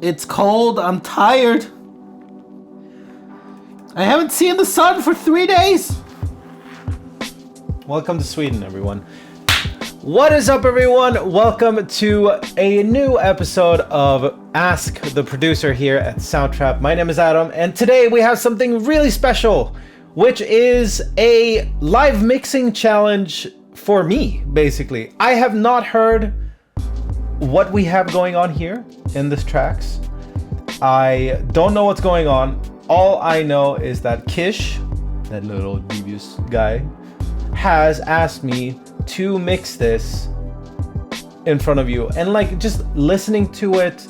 It's cold. I'm tired. I haven't seen the sun for 3 days. Welcome to Sweden, everyone. What is up, everyone? Welcome to a new episode of Ask the Producer here at Soundtrap. My name is Adam, and today we have something really special, which is a live mixing challenge for me, basically. I have not heard what we have going on here in this tracks. I don't know what's going on. All I know is that Kish, that little devious guy, has asked me to mix this in front of you, and like just listening to it,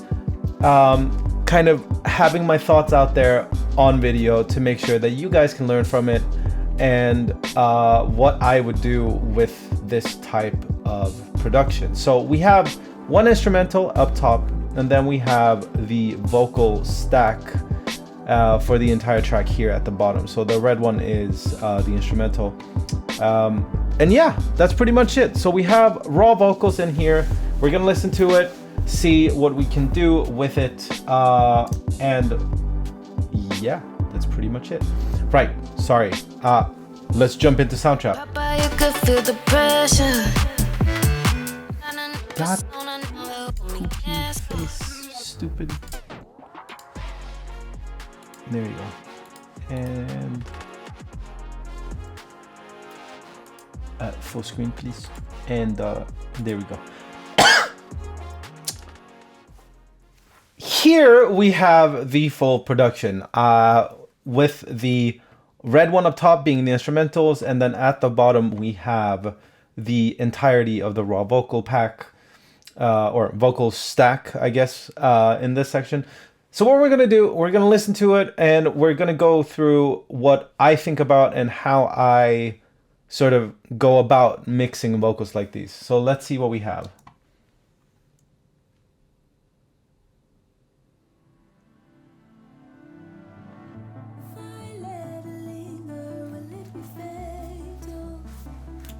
kind of having my thoughts out there on video to make sure that you guys can learn from it, and what I would do with this type of production. So we have one instrumental up top, and then we have the vocal stack for the entire track here at the bottom. So the red one is the instrumental. And yeah, that's pretty much it. So we have raw vocals in here. We're gonna listen to it, see what we can do with it, and yeah, that's pretty much it. Right, sorry. Let's jump into Soundtrap. God, cookie face, stupid. There you go. And full screen, please. And there we go. Here we have the full production, with the red one up top being the instrumentals, and then at the bottom we have the entirety of the raw vocal pack, or vocal stack, I guess, in this section. So what we're gonna do, we're gonna listen to it, and we're gonna go through what I think about and how I sort of go about mixing vocals like these. So let's see what we have.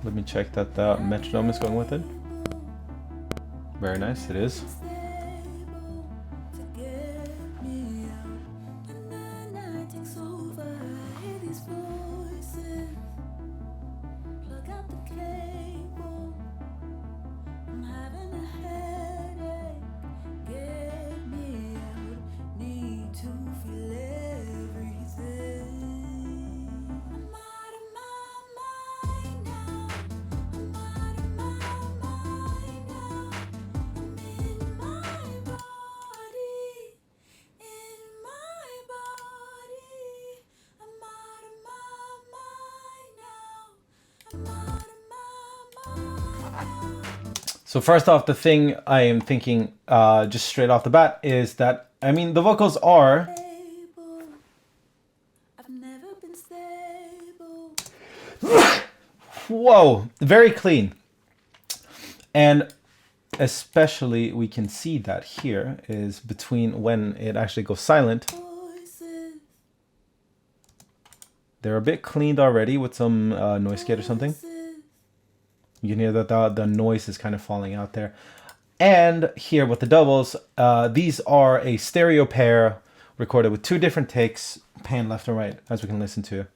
Let me check that the metronome is going with it. Very nice, it is. So first off, the thing I am thinking just straight off the bat is that, I mean, the vocals are whoa, very clean. And especially we can see that here is between when it actually goes silent. They're a bit cleaned already with some noise gate or something. You can hear that the noise is kind of falling out there. And here with the doubles, these are a stereo pair recorded with 2 different takes, pan left and right, as we can listen to.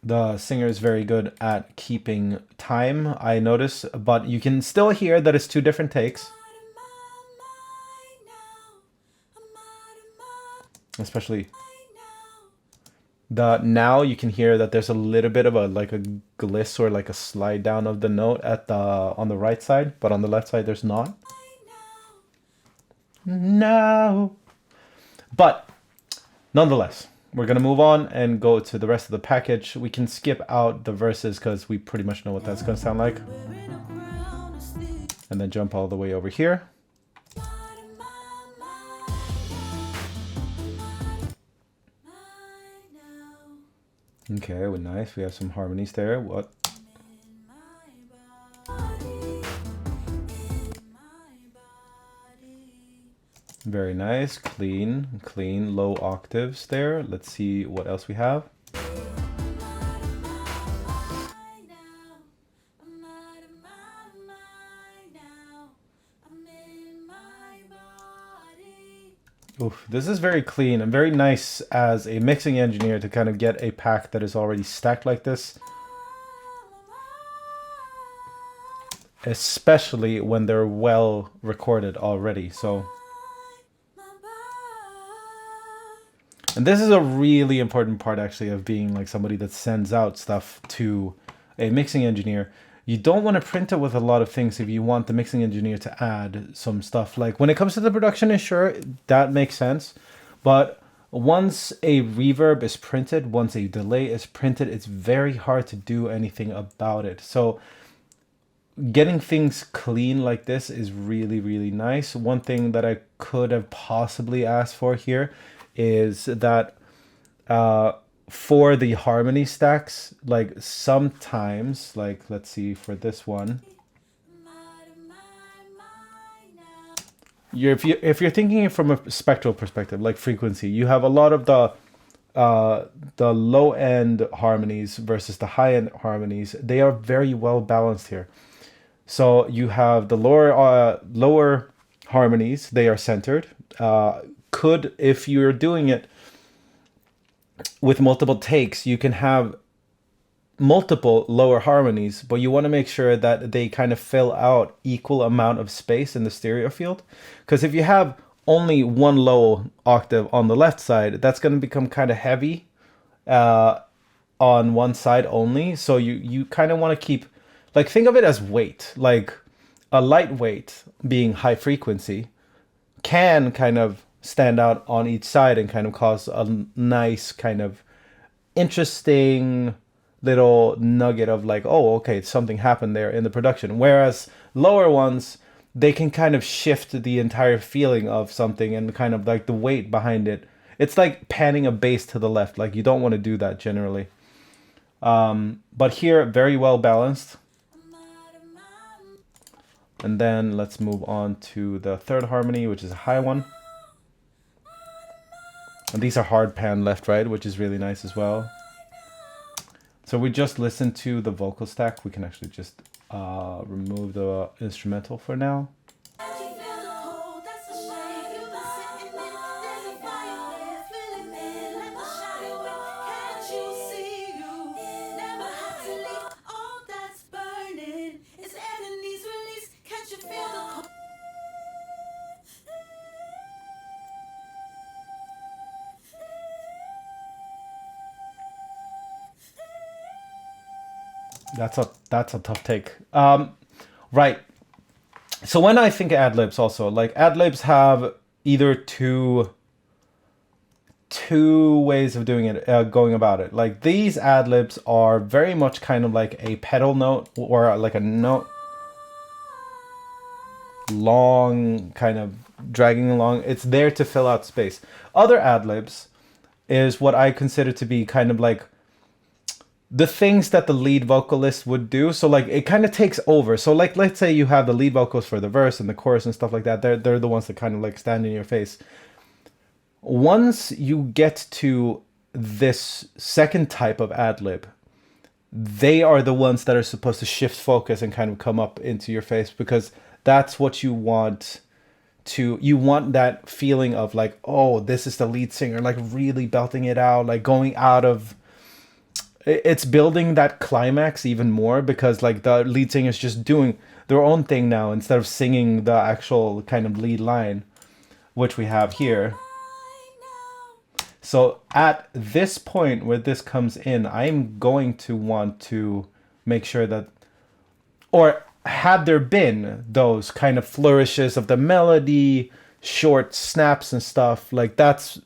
The singer is very good at keeping time, I notice, but you can still hear that it's 2 different takes. Especially the now, you can hear that there's a little bit of a like a gliss or like a slide down of the note at the on the right side, but on the left side there's not. No. But nonetheless, we're gonna move on and go to the rest of the package. We can skip out the verses because we pretty much know what that's gonna sound like. And then jump all the way over here. Okay, well, nice. We have some harmonies there. What? Very nice, clean, low octaves there. Let's see what else we have. Oof, this is very clean and very nice as a mixing engineer to kind of get a pack that is already stacked like this. Especially when they're well recorded already. So, and this is a really important part actually of being like somebody that sends out stuff to a mixing engineer. You don't want to print it with a lot of things if you want the mixing engineer to add some stuff. Like when it comes to the production, sure, that makes sense. But once a reverb is printed, once a delay is printed, it's very hard to do anything about it. So getting things clean like this is really, really nice. One thing that I could have possibly asked for here is that for the harmony stacks, like sometimes, like let's see for this one, if you're thinking it from a spectral perspective, like frequency, you have a lot of the low end harmonies versus the high end harmonies. They are very well balanced here. So you have the lower harmonies, they are centered. If you're doing it with multiple takes, you can have multiple lower harmonies, but you want to make sure that they kind of fill out equal amount of space in the stereo field. Because if you have only one low octave on the left side, that's going to become kind of heavy on one side only. So you kind of want to keep, like, think of it as weight. Like a lightweight being high frequency can kind of stand out on each side and kind of cause a nice kind of interesting little nugget of like, oh, okay, something happened there in the production. Whereas lower ones, they can kind of shift the entire feeling of something and kind of like the weight behind it. It's like panning a bass to the left. Like you don't want to do that generally. But here, very well balanced. And then let's move on to the third harmony, which is a high one. And these are hard pan left, right, which is really nice as well. So we just listened to the vocal stack. We can actually just remove the instrumental for now. That's a tough take. Right. So when I think ad-libs also, like ad-libs have either two ways of doing it, going about it. Like these ad-libs are very much kind of like a pedal note or like a note long kind of dragging along. It's there to fill out space. Other ad-libs is what I consider to be kind of like the things that the lead vocalist would do. So like it kind of takes over. So like let's say you have the lead vocals for the verse and the chorus and stuff like that. They're the ones that kind of like stand in your face. Once you get to this second type of ad-lib, they are the ones that are supposed to shift focus and kind of come up into your face, because that's what you want you want that feeling of like, oh, this is the lead singer, like really belting it out, like going out of, it's building that climax even more, because like the lead singer is just doing their own thing now instead of singing the actual kind of lead line, which we have here. So at this point where this comes in, I'm going to want to make sure that, or had there been those kind of flourishes of the melody, short snaps and stuff, like that's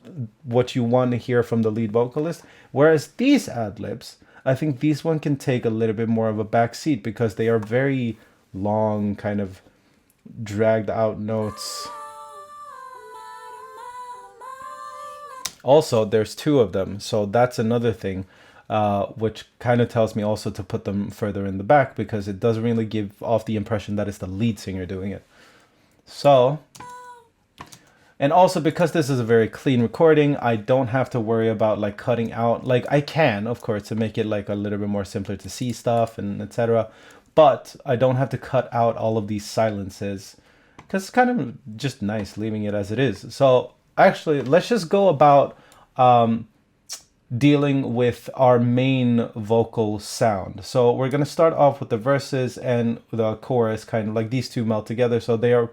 what you want to hear from the lead vocalist. Whereas these ad-libs, I think these one can take a little bit more of a back seat because they are very long, kind of dragged out notes. Also, there's two of them, so that's another thing, which kind of tells me also to put them further in the back, because it doesn't really give off the impression that it's the lead singer doing it. So, and also because this is a very clean recording, I don't have to worry about like cutting out, like I can, of course, to make it like a little bit more simpler to see stuff and etc. But I don't have to cut out all of these silences, because it's kind of just nice leaving it as it is. So actually, let's just go about dealing with our main vocal sound. So we're going to start off with the verses and the chorus, kind of like these two melt together. So they are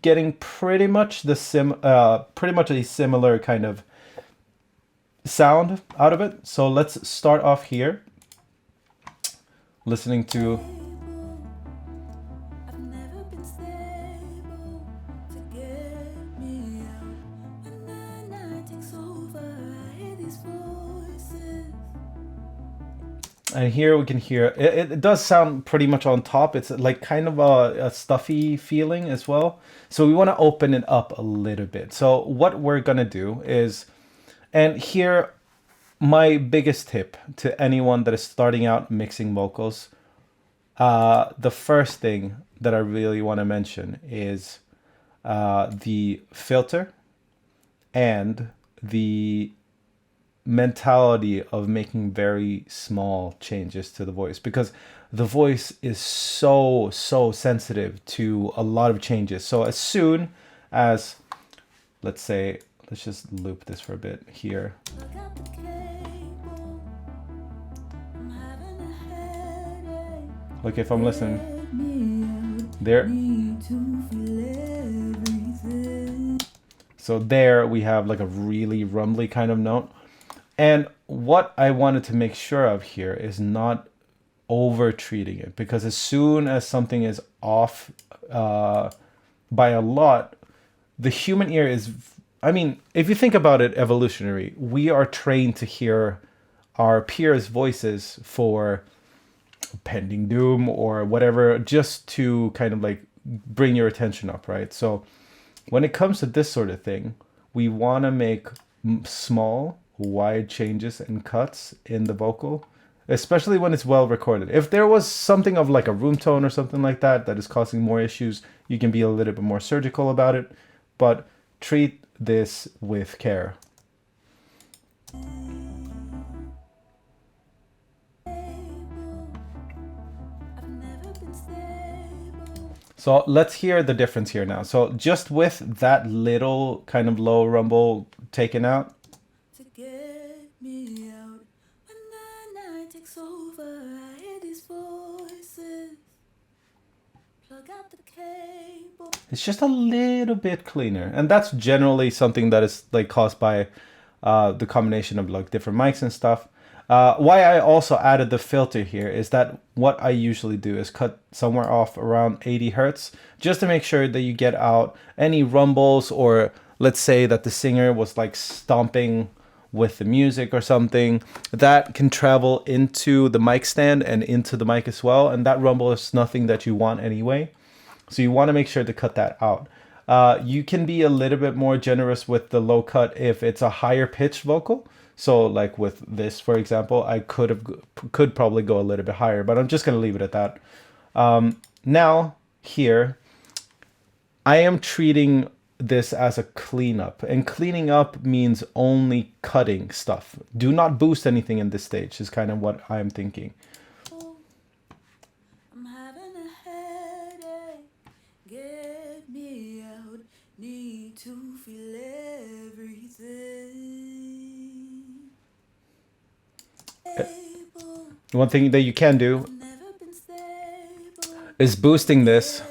getting pretty much pretty much a similar kind of sound out of it. So let's start off here, listening to. And here we can hear it does sound pretty much on top. It's like kind of a stuffy feeling as well. So we want to open it up a little bit. So what we're gonna do is, and here, my biggest tip to anyone that is starting out mixing vocals, the first thing that I really want to mention is the filter and the mentality of making very small changes to the voice, because the voice is so sensitive to a lot of changes. So as soon as, let's say, let's just loop this for a bit here. Like if I'm listening there, so there we have like a really rumbly kind of note. And what I wanted to make sure of here is not over treating it, because as soon as something is off by a lot, the human ear is, I mean, if you think about it evolutionary, we are trained to hear our peers' voices for pending doom or whatever, just to kind of like bring your attention up, right? So when it comes to this sort of thing, we want to make small, wide changes and cuts in the vocal, especially when it's well recorded. If there was something of like a room tone or something like that that is causing more issues, you can be a little bit more surgical about it, but treat this with care. So let's hear the difference here now. So just with that little kind of low rumble taken out, it's just a little bit cleaner. And that's generally something that is like caused by the combination of like different mics and stuff. Why I also added the filter here is that what I usually do is cut somewhere off around 80 hertz, just to make sure that you get out any rumbles, or let's say that the singer was like stomping with the music or something, that can travel into the mic stand and into the mic as well. And that rumble is nothing that you want anyway. So you want to make sure to cut that out. You can be a little bit more generous with the low cut if it's a higher pitched vocal. So like with this, for example, I could probably go a little bit higher, but I'm just going to leave it at that. Now here, I am treating this as a cleanup, and cleaning up means only cutting stuff. Do not boost anything in this stage is kind of what I'm thinking. I'm having a headache, get me out, need to feel everything. One thing that you can do is boosting this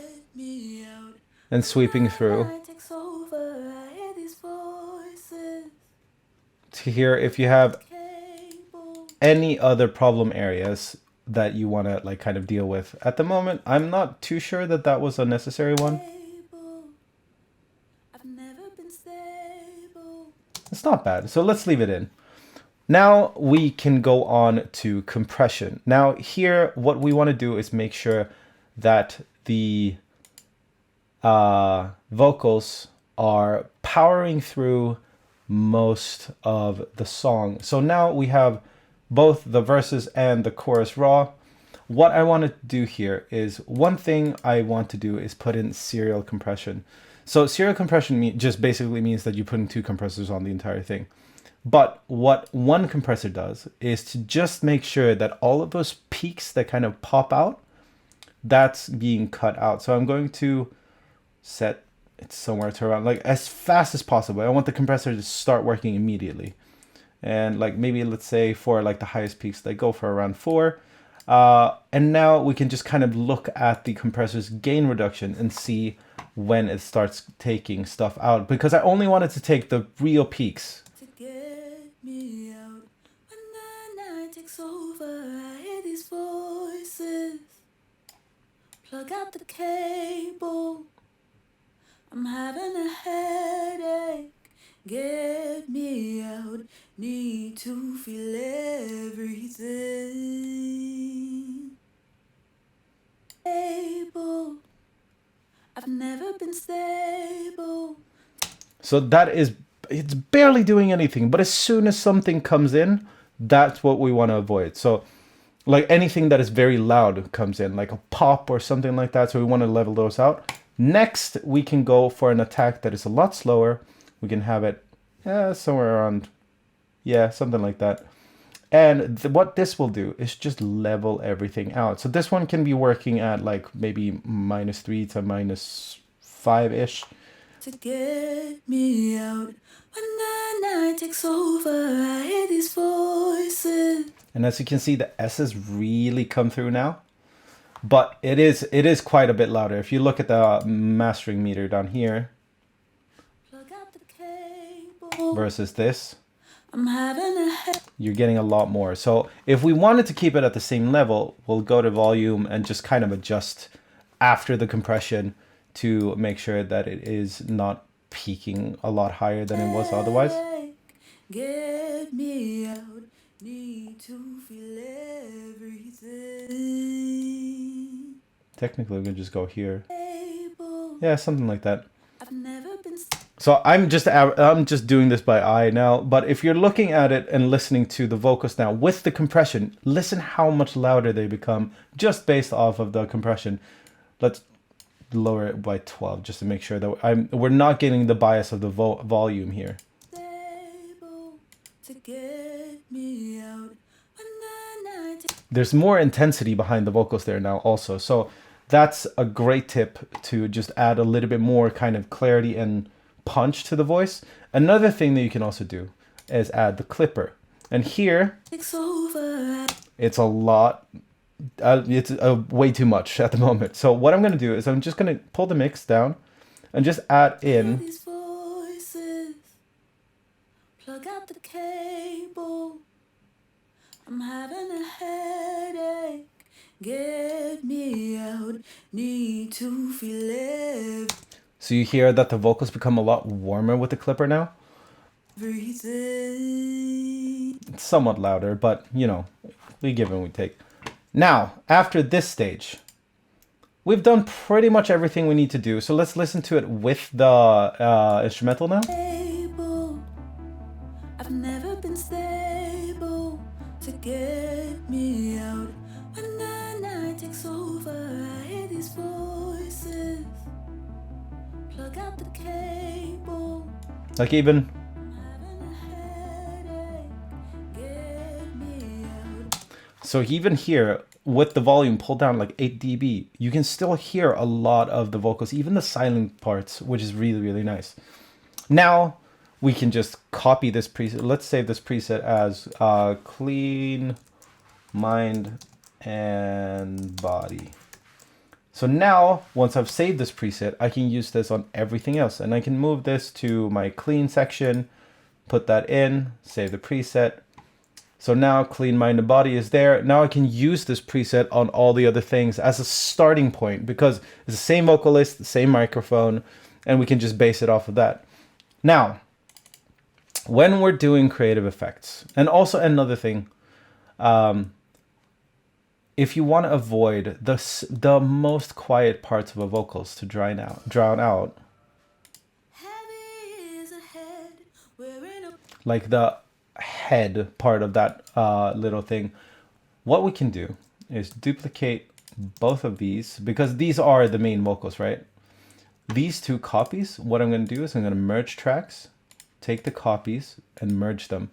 and sweeping through to hear if you have any other problem areas that you want to like kind of deal with. At the moment, I'm not too sure that that was a necessary one. It's not bad, so let's leave it in. Now we can go on to compression. Now here, what we want to do is make sure that the vocals are powering through most of the song. So now we have both the verses and the chorus raw. What I want to do here is, one thing I want to do is put in serial compression. So serial compression just basically means that you're putting two compressors on the entire thing. But what one compressor does is to just make sure that all of those peaks that kind of pop out, that's being cut out. So I'm going to set it's somewhere to around like as fast as possible. I want the compressor to start working immediately. And like maybe let's say for like the highest peaks, they go for around 4. And now we can just kind of look at the compressor's gain reduction and see when it starts taking stuff out, because I only wanted to take the real peaks. To get me out when the night takes over, I hear these voices. Plug out the cable. I'm having a headache. Get me out. Need to feel everything. Stable. I've never been stable. So that is, it's barely doing anything, but as soon as something comes in, that's what we want to avoid. So like anything that is very loud comes in, like a pop or something like that. So we want to level those out. Next, we can go for an attack that is a lot slower. We can have it somewhere around, something like that. And what this will do is just level everything out. So this one can be working at like maybe -3 to -5-ish. To get me out when the night takes over, I hear these voices. And as you can see, the S's really come through now. But it is quite a bit louder. If you look at the mastering meter down here versus this, you're getting a lot more. So if we wanted to keep it at the same level, we'll go to volume and just kind of adjust after the compression to make sure that it is not peaking a lot higher than it was otherwise. Get me out, need to feel everything. Technically, we can just go here. Yeah, something like that. I've never been. So I'm just doing this by eye now, but if you're looking at it and listening to the vocals now with the compression, listen how much louder they become just based off of the compression. Let's lower it by 12 just to make sure that we're not getting the bias of the volume here. There's more intensity behind the vocals there now also, so that's a great tip to just add a little bit more kind of clarity and punch to the voice. Another thing that you can also do is add the clipper. And here, it's a lot, it's way too much at the moment. So what I'm going to do is I'm just going to pull the mix down and just add in. Plug out the cable. I'm having a headache. Get me out. Need to feel it. So you hear that the vocals become a lot warmer with the clipper now. It's somewhat louder, but you know, we give and we take. Now, after this stage, we've done pretty much everything we need to do. So let's listen to it with the instrumental now. I've never been stable to get me out. When the night takes over, I hear these voices. Plug out the cable. Like even. So even here, with the volume pulled down like 8 dB, you can still hear a lot of the vocals, even the silent parts, which is really, really nice. Now we can just copy this preset. Let's save this preset as clean mind and body. So now, once I've saved this preset, I can use this on everything else. And I can move this to my clean section, put that in, save the preset. So now clean mind and body is there. Now I can use this preset on all the other things as a starting point because it's the same vocalist, the same microphone, and we can just base it off of that. Now, when we're doing creative effects, and also another thing, if you want to avoid the most quiet parts of a vocals to drown out, like the head part of that little thing, what we can do is duplicate both of these because these are the main vocals, right? These two copies, what I'm going to do is I'm going to merge tracks, take the copies and merge them.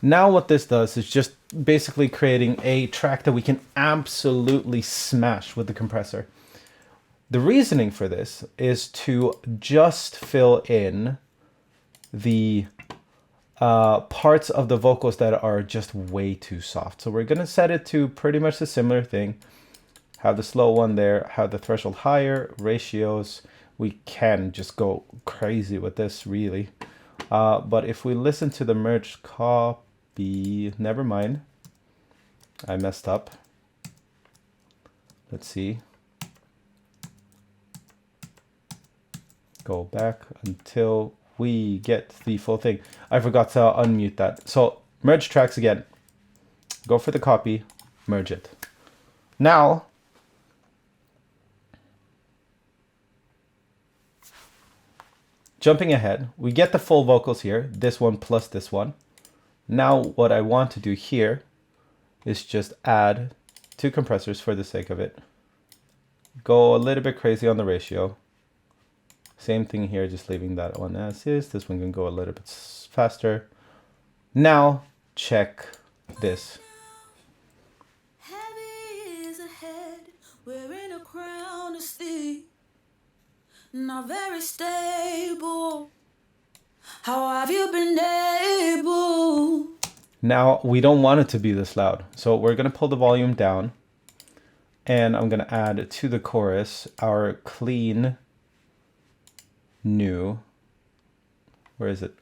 Now what this does is just basically creating a track that we can absolutely smash with the compressor. The reasoning for this is to just fill in the parts of the vocals that are just way too soft. So we're going to set it to pretty much a similar thing. Have the slow one there, have the threshold higher, ratios. We can just go crazy with this, really. But if we listen to the merged copy, never mind. I messed up. Let's see. Go back until we get the full thing. I forgot to unmute that. So merge tracks again. Go for the copy, merge it. Now, jumping ahead, we get the full vocals here, this one plus this one. Now what I want to do here is just add 2 compressors for the sake of it. Go a little bit crazy on the ratio. Same thing here, just leaving that one as is. This one can go a little bit faster. Now, check this. Heavy is a head, wearing a crown of steel. Not very stable. How have you been able? Now, we don't want it to be this loud. So we're going to pull the volume down. And I'm going to add to the chorus our clean new, where is it?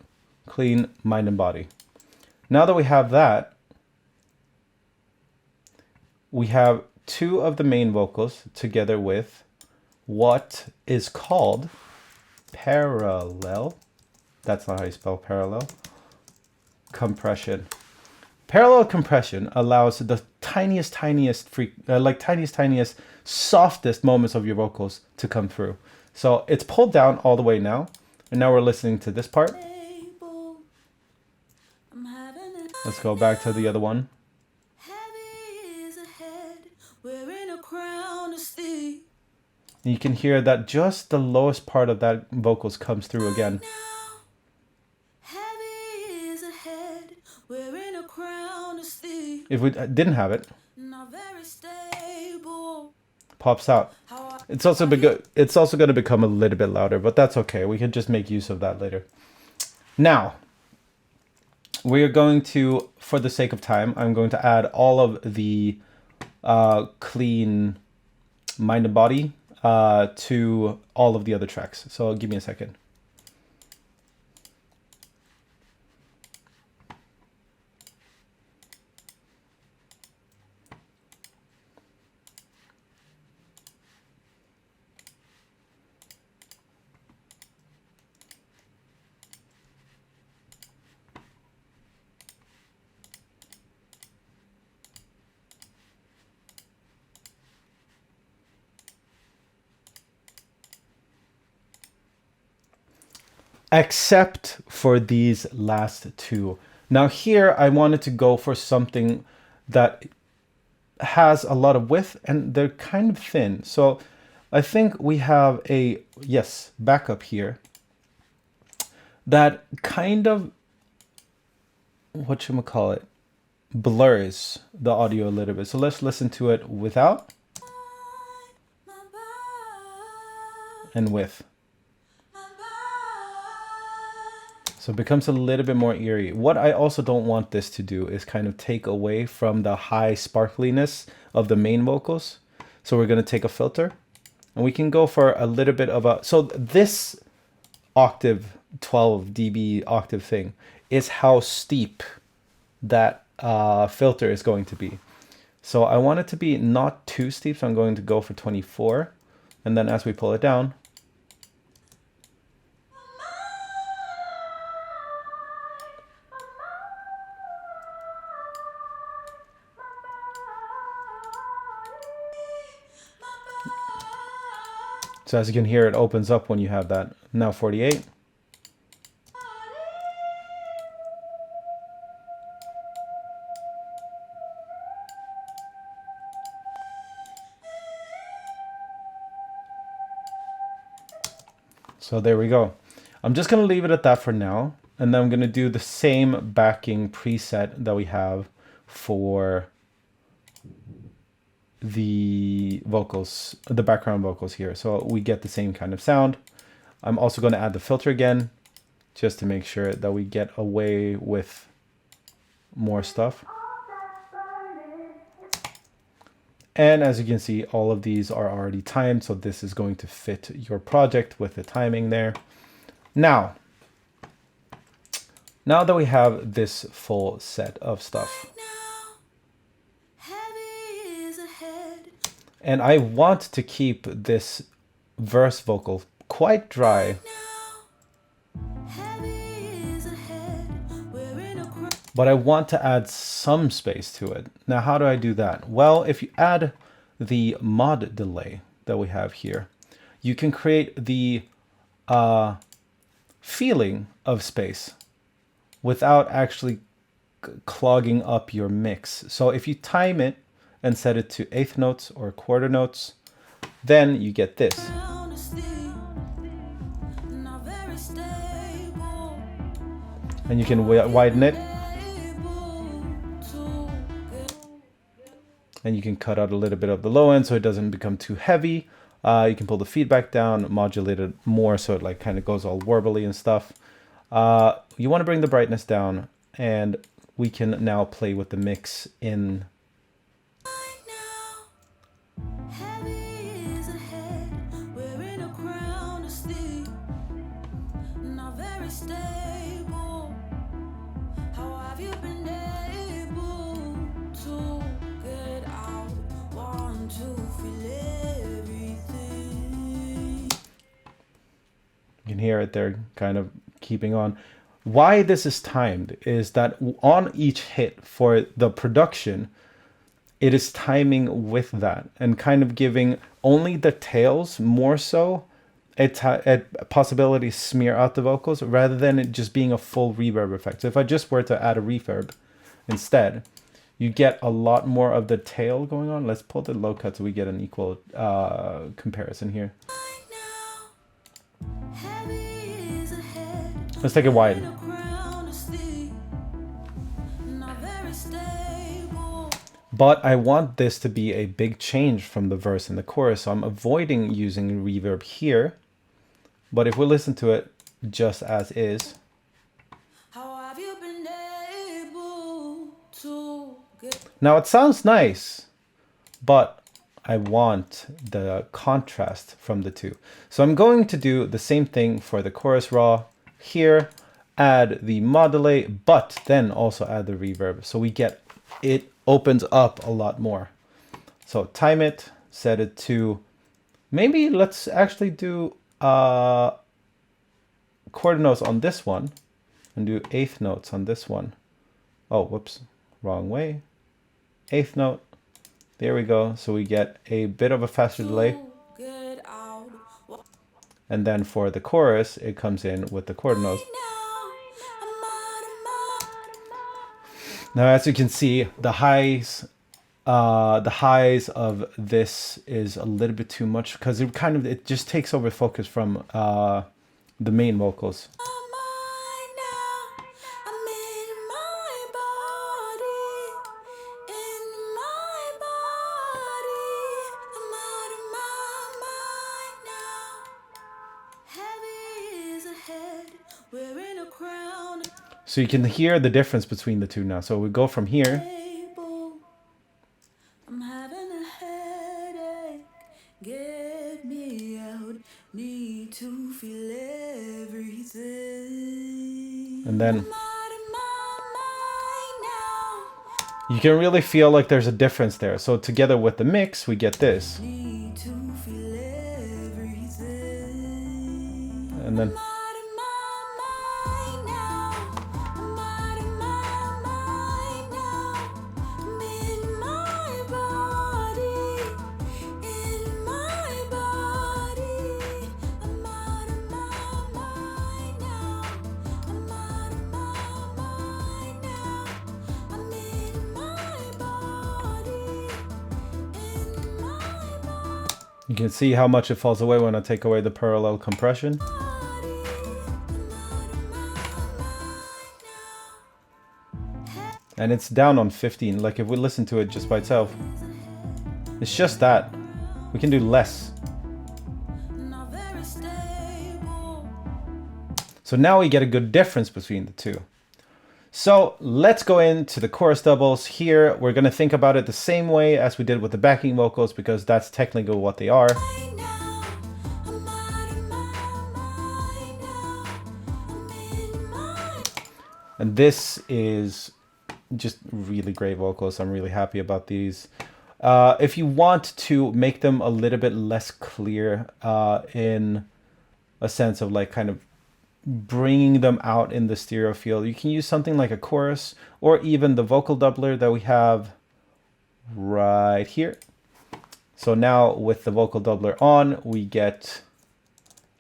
Clean mind and body. Now that we have that, we have 2 of the main vocals together with what is called parallel. That's not how you spell parallel. Compression. Parallel compression allows the tiniest softest moments of your vocals to come through. So it's pulled down all the way now. And now we're listening to this part. Let's go back to the other one. You can hear that just the lowest part of that vocals comes through again. If we didn't have it, pops out. It's also going to become a little bit louder, but that's okay. We can just make use of that later. Now, we are going to, for the sake of time, I'm going to add all of the clean mind and body to all of the other tracks. So give me a second. Except for these last 2. Now here I wanted to go for something that has a lot of width and they're kind of thin. So I think we have a, yes, backup here that kind of, whatchamacallit, blurs the audio a little bit. So let's listen to it without and with. So it becomes a little bit more eerie. What I also don't want this to do is kind of take away from the high sparkliness of the main vocals. So we're going to take a filter and we can go for a little bit of a, so this octave, 12 dB octave thing is how steep that filter is going to be. So I want it to be not too steep. So I'm going to go for 24. And then as we pull it down, so as you can hear, it opens up when you have that. Now 48. So there we go. I'm just going to leave it at that for now. And then I'm going to do the same backing preset that we have for the vocals, the background vocals here. So we get the same kind of sound. I'm also going to add the filter again, just to make sure that we get away with more stuff. And as you can see, all of these are already timed, so this is going to fit your project with the timing there. Now that we have this full set of stuff, and I want to keep this verse vocal quite dry, but I want to add some space to it. Now, how do I do that? Well, if you add the mod delay that we have here, you can create the feeling of space without actually clogging up your mix. So if you time it and set it to eighth notes or quarter notes, then you get this. And you can widen it. And you can cut out a little bit of the low end so it doesn't become too heavy. You can pull the feedback down, modulate it more so it like kind of goes all warbly and stuff. You want to bring the brightness down, and we can now play with the mix in. You can hear it there kind of keeping on. Why this is timed is that on each hit for the production, it is timing with that and kind of giving only the tails more so a possibility to smear out the vocals rather than it just being a full reverb effect. So if I just were to add a reverb instead, you get a lot more of the tail going on. Let's pull the low cut so we get an equal comparison here. Let's take it wide. But I want this to be a big change from the verse and the chorus, so I'm avoiding using reverb here. But if we listen to it just as is, now it sounds nice, but I want the contrast from the two. So I'm going to do the same thing for the chorus raw here, add the mod delay, but then also add the reverb. So we get, it opens up a lot more. So time it, set it to, maybe let's actually do quarter notes on this one and do eighth notes on this one. Oh, whoops, wrong way. Eighth note, there we go. So we get a bit of a faster delay. And then for the chorus, it comes in with the quarter notes. Now, as you can see, the highs of this is a little bit too much because it just takes over focus from the main vocals. So you can hear the difference between the two now. So we go from here. I'm having a headache. Get me out. Need to feel everything. And then you can really feel like there's a difference there. So together with the mix, we get this. And then you can see how much it falls away when I take away the parallel compression. And it's down on 15, like if we listen to it just by itself. It's just that. We can do less. Not very stable. So now we get a good difference between the two. So let's go into the chorus doubles. Here we're going to think about it the same way as we did with the backing vocals, because that's technically what they are. Right now, I'm out of my mind now. I'm in my And this is just really great vocals. I'm really happy about these. If you want to make them a little bit less clear in a sense of like kind of bringing them out in the stereo field, you can use something like a chorus or even the vocal doubler that we have right here. So now with the vocal doubler on, we get,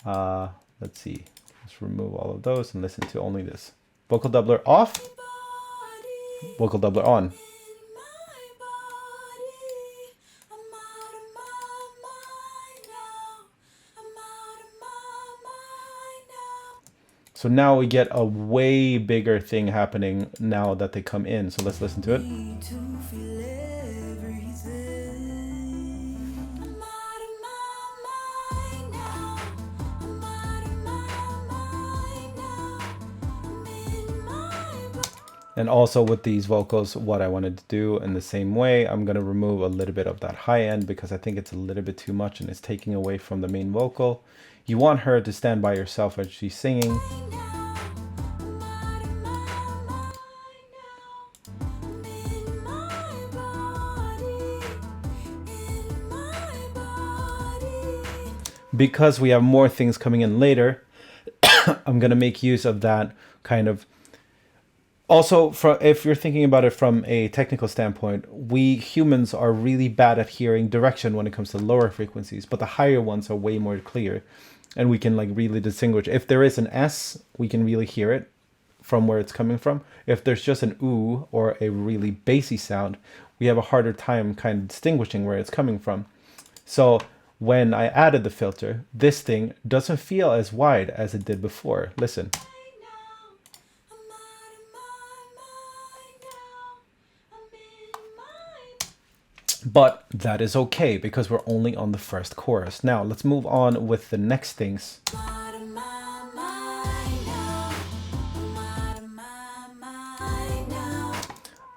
let's see, let's remove all of those and listen to only this. Vocal doubler off, body. vocal doubler on. So now we get a way bigger thing happening now that they come in. So let's listen to it. And also with these vocals, what I wanted to do in the same way, I'm going to remove a little bit of that high end because I think it's a little bit too much and it's taking away from the main vocal. You want her to stand by herself as she's singing. Because we have more things coming in later, I'm going to make use of that kind of. Also, if you're thinking about it from a technical standpoint, we humans are really bad at hearing direction when it comes to lower frequencies, but the higher ones are way more clear. And we can like really distinguish. If there is an S, we can really hear it from where it's coming from. If there's just an ooh or a really bassy sound, we have a harder time kind of distinguishing where it's coming from. So when I added the filter, this thing doesn't feel as wide as it did before. Listen. But that is okay because we're only on the first chorus. Now let's move on with the next things.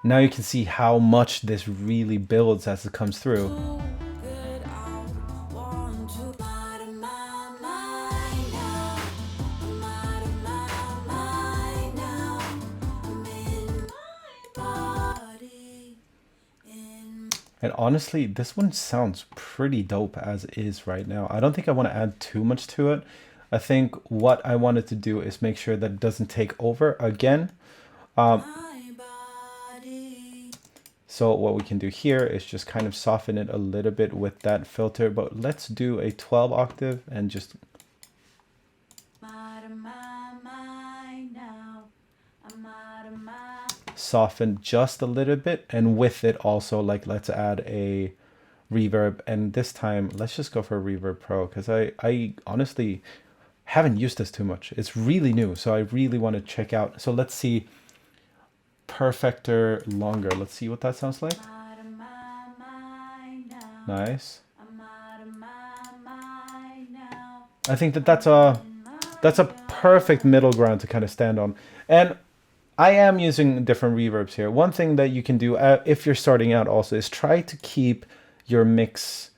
Now you can see how much this really builds as it comes through. And honestly, this one sounds pretty dope as is right now. I don't think I want to add too much to it. I think what I wanted to do is make sure that it doesn't take over again. So what we can do here is just kind of soften it a little bit with that filter. But let's do a 12 octave and just... soften just a little bit, and with it also like let's add a reverb, and this time let's just go for Reverb Pro because I honestly haven't used this too much. It's really new, so I really want to check out. So let's see, Perfector Longer. Let's see what that sounds like. Nice. I think that's a perfect middle ground to kind of stand on. And I am using different reverbs here. One thing that you can do if you're starting out also is try to keep your mix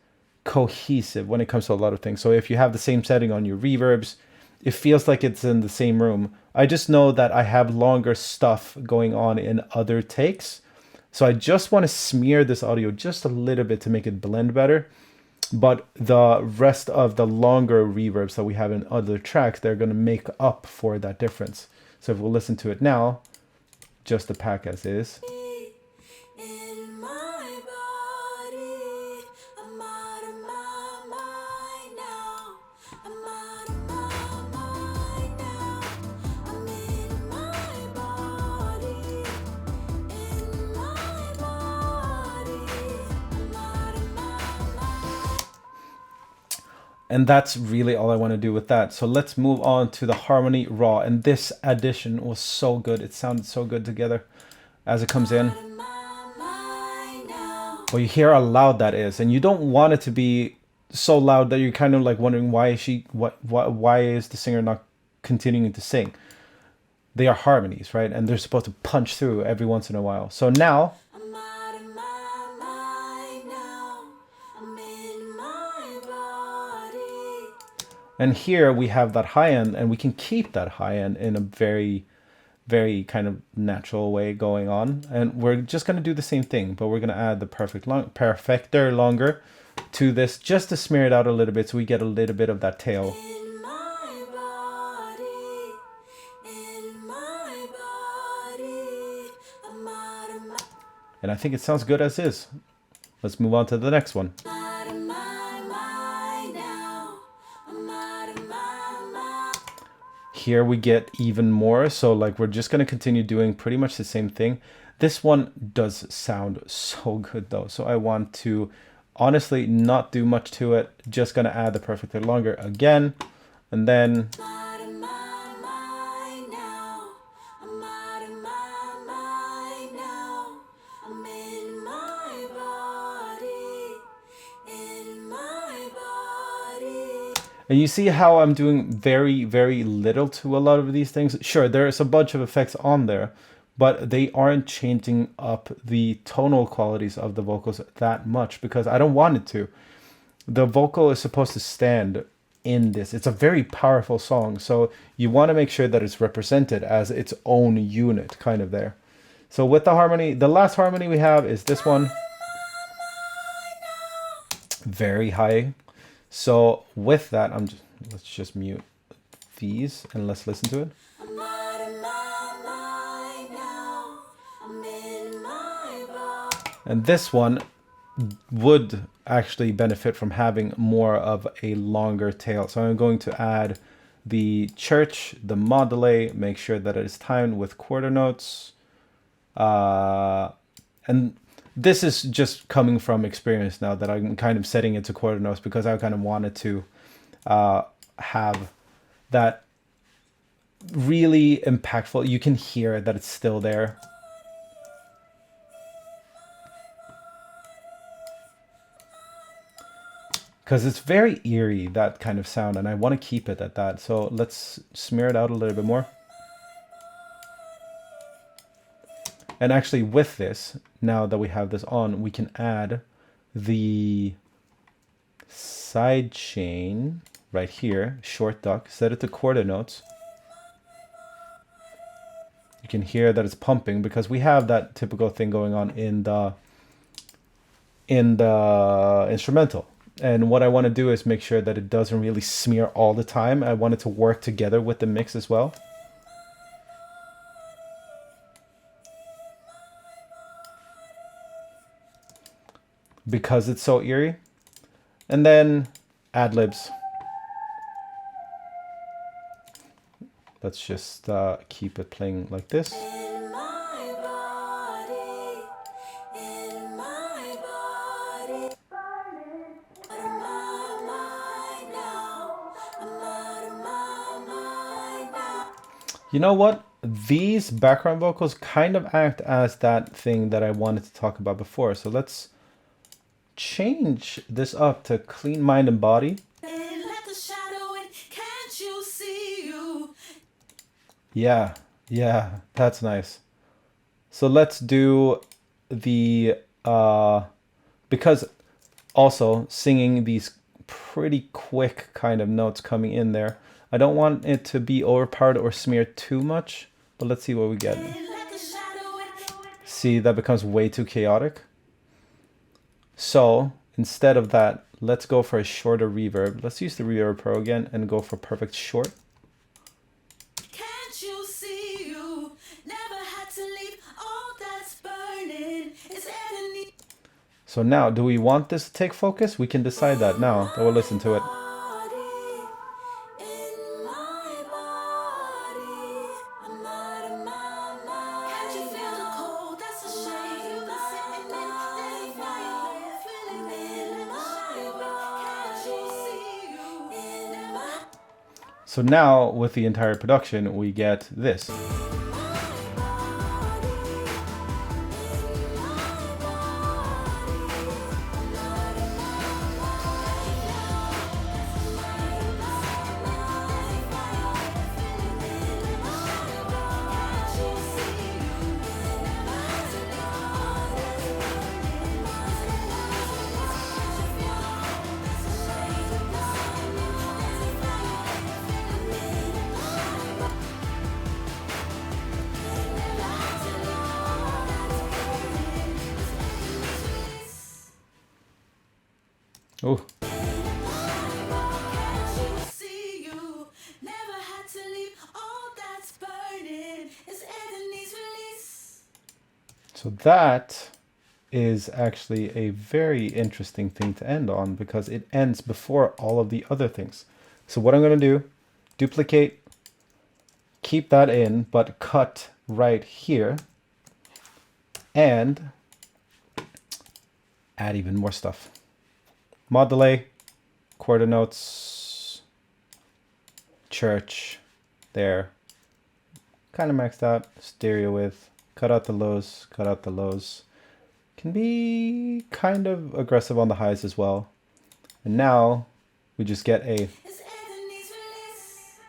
cohesive when it comes to a lot of things. So if you have the same setting on your reverbs, it feels like it's in the same room. I just know that I have longer stuff going on in other takes. So I just want to smear this audio just a little bit to make it blend better. But the rest of the longer reverbs that we have in other tracks, they're going to make up for that difference. So if we'll listen to it now, just the pack as is. And that's really all I want to do with that. So let's move on to the harmony raw. And this addition was so good. It sounded so good together as it comes in. But you hear how loud that is, and you don't want it to be so loud that you're kind of like wondering why is why is the singer not continuing to sing. They are harmonies, right? And they're supposed to punch through every once in a while. So now, I'm out of my mind now. I'm in my body. and here we have that high end, and we can keep that high end in a very, very kind of natural way going on. And we're just going to do the same thing, but we're going to add the perfecter longer to this just to smear it out a little bit so we get a little bit of that tail. In my body. In my body. I'm out of my And I think it sounds good as is. Let's move on to the next one. out of my mind now. I'm out of my mind. Here we get even more. So like we're just going to continue doing pretty much the same thing. This one does sound so good though. So I want to honestly not do much to it. Just going to add the perfectly longer again. And then Out of my mind now. I'm out of my mind now. I'm in my body. In my body. and you see how I'm doing very, very little to a lot of these things. Sure, there's a bunch of effects on there, but they aren't changing up the tonal qualities of the vocals that much because I don't want it to. The vocal is supposed to stand in this. It's a very powerful song, so you want to make sure that it's represented as its own unit kind of there. So with the harmony, the last harmony we have is this one. Very high. So with that, let's just mute these and let's listen to it. I'm out of my mind now. I'm in my body. And this one would actually benefit from having more of a longer tail. So I'm going to add the church, the modulate, make sure that it is timed with quarter notes. And this is just coming from experience now that I'm kind of setting it to quarter notes because I kind of wanted to have that really impactful. You can hear that it's still there. Because it's very eerie, that kind of sound, and I want to keep it at that. So let's smear it out a little bit more. And actually with this, now that we have this on, we can add the side chain right here, short duck, set it to quarter notes. You can hear that it's pumping because we have that typical thing going on in the instrumental. And what I want to do is make sure that it doesn't really smear all the time. I want it to work together with the mix as well. Because it's so eerie. And then ad-libs. Let's just keep it playing like this. In my body. In my body. Out of my mind now. I'm out of my mind now. You know what? These background vocals kind of act as that thing that I wanted to talk about before. So let's change this up to clean mind and body. And let the shadow in. Can't you see you? Yeah, that's nice. So let's do the because also singing these pretty quick kind of notes coming in there. I don't want it to be overpowered or smeared too much, but let's see what we get. And let the shadow in. See, that becomes way too chaotic. So instead of that, let's go for a shorter reverb. Let's use the Reverb Pro again and go for perfect short. Can't you see you? Never had to leave all that's burning. It's agony. So now, do we want this to take focus? We can decide that now that we'll listen to it. In my body, I'm out of my mind. Can't you feel the cold? That's a shame. You've been sitting in fire, feeling in my body. Can't you see you? In my So now, with the entire production, we get this. body, in my body. Oh, See you. Never had to leave. All that's burning is Anthony's release. so that is actually a very interesting thing to end on because it ends before all of the other things. So what I'm going to do, duplicate, keep that in, but cut right here and add even more stuff. Mod delay, quarter notes, church, there. Kind of maxed out, stereo width, cut out the lows, cut out the lows. Can be kind of aggressive on the highs as well. And now we just get a It's Anthony's release.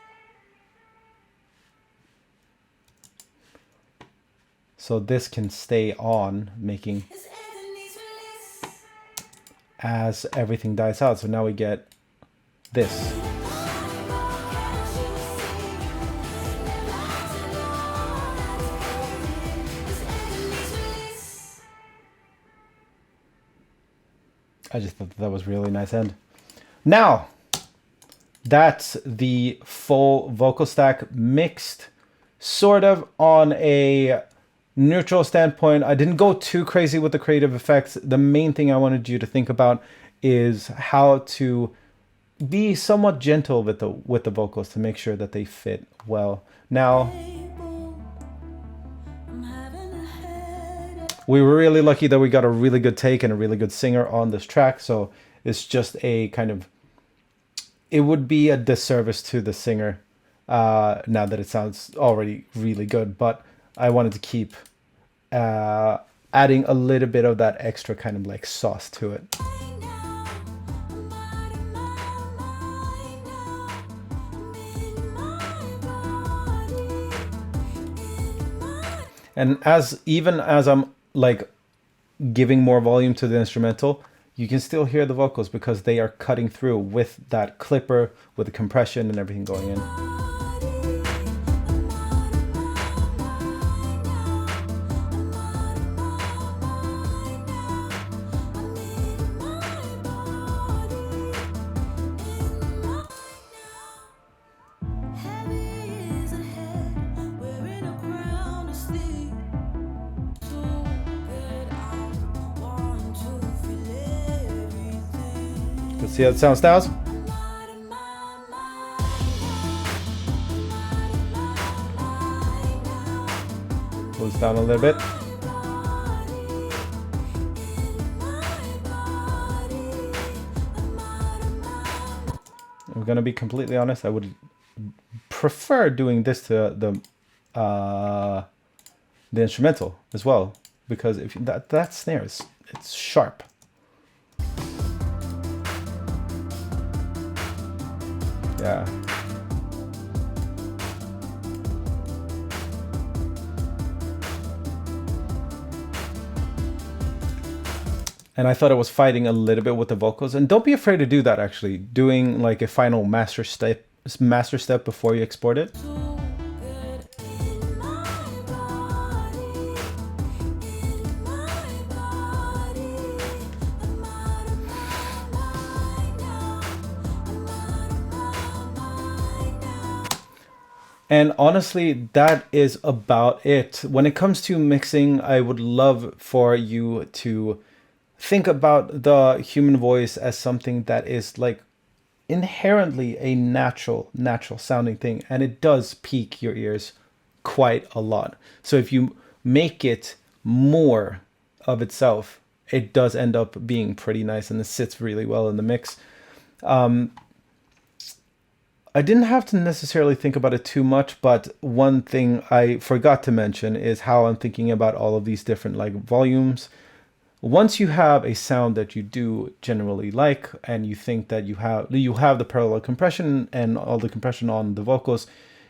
so this can stay on making It's Anthony's release. as everything dies out. So now we get this. I just thought that was really nice end. Now, that's the full vocal stack mixed sort of on a neutral standpoint. I didn't go too crazy with the creative effects. The main thing I wanted you to think about is how to be somewhat gentle with the vocals to make sure that they fit well. Now, I'm having a headache. we were really lucky that we got a really good take and a really good singer on this track. So it's just a kind of, it would be a disservice to the singer now that it sounds already really good. But I wanted to keep adding a little bit of that extra kind of like sauce to it. Right now, I'm out of my mind now. I'm in my body. In my And even as I'm like giving more volume to the instrumental, you can still hear the vocals because they are cutting through with that clipper, with the compression and everything going in. Let's see how it sounds now. Pull this down a little bit. I'm gonna be completely honest. I would prefer doing this to the instrumental as well, because if that snare is, it's sharp. Yeah. And I thought it was fighting a little bit with the vocals. And don't be afraid to do that, actually. Doing like a final master step before you export it. And honestly, that is about it. When it comes to mixing, I would love for you to think about the human voice as something that is like inherently a natural sounding thing. And it does pique your ears quite a lot. So if you make it more of itself, it does end up being pretty nice and it sits really well in the mix. I didn't have to necessarily think about it too much, but one thing I forgot to mention is how I'm thinking about all of these different like volumes. Once you have a sound that you do generally like, and you think that you have the parallel compression and all the compression on the vocals,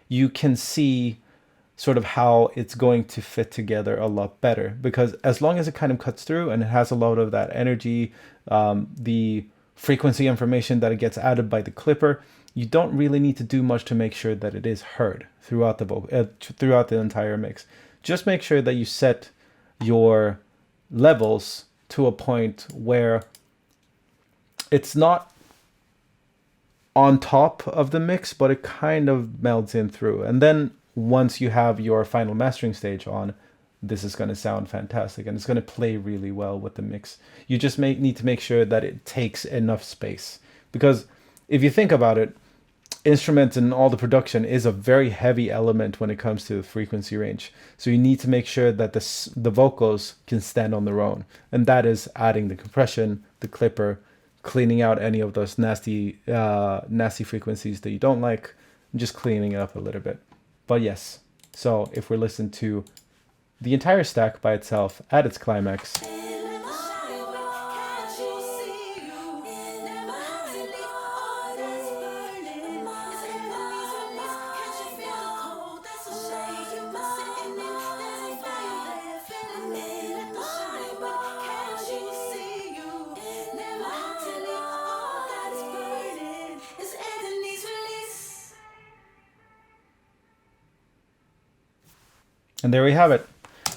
you can see sort of how it's going to fit together a lot better, because as long as it kind of cuts through and it has a lot of that energy, the frequency information that it gets added by the clipper, you don't really need to do much to make sure that it is heard throughout the entire mix. Just make sure that you set your levels to a point where it's not on top of the mix, but it kind of melds in through. And then once you have your final mastering stage on, this is going to sound fantastic and it's going to play really well with the mix. You just need to make sure that it takes enough space, because if you think about it, instruments and all the production is a very heavy element when it comes to the frequency range. So you need to make sure that the vocals can stand on their own, and that is adding the compression, the clipper, cleaning out any of those nasty frequencies that you don't like, and just cleaning it up a little bit. But yes, so if we listen to the entire stack by itself at its climax, and there we have it.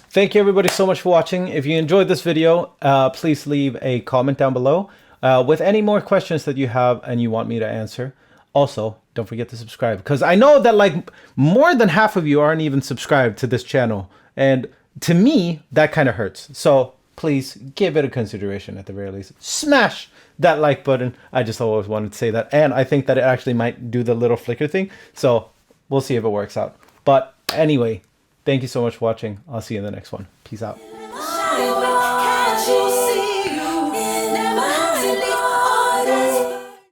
Thank you everybody so much for watching. If you enjoyed this video, please leave a comment down below with any more questions that you have and you want me to answer. Also, don't forget to subscribe, because I know that like more than half of you aren't even subscribed to this channel. And to me, that kind of hurts. So please give it a consideration at the very least. Smash that like button. I just always wanted to say that. And I think that it actually might do the little flicker thing. So we'll see if it works out. But anyway, thank you so much for watching. I'll see you in the next one. Peace out.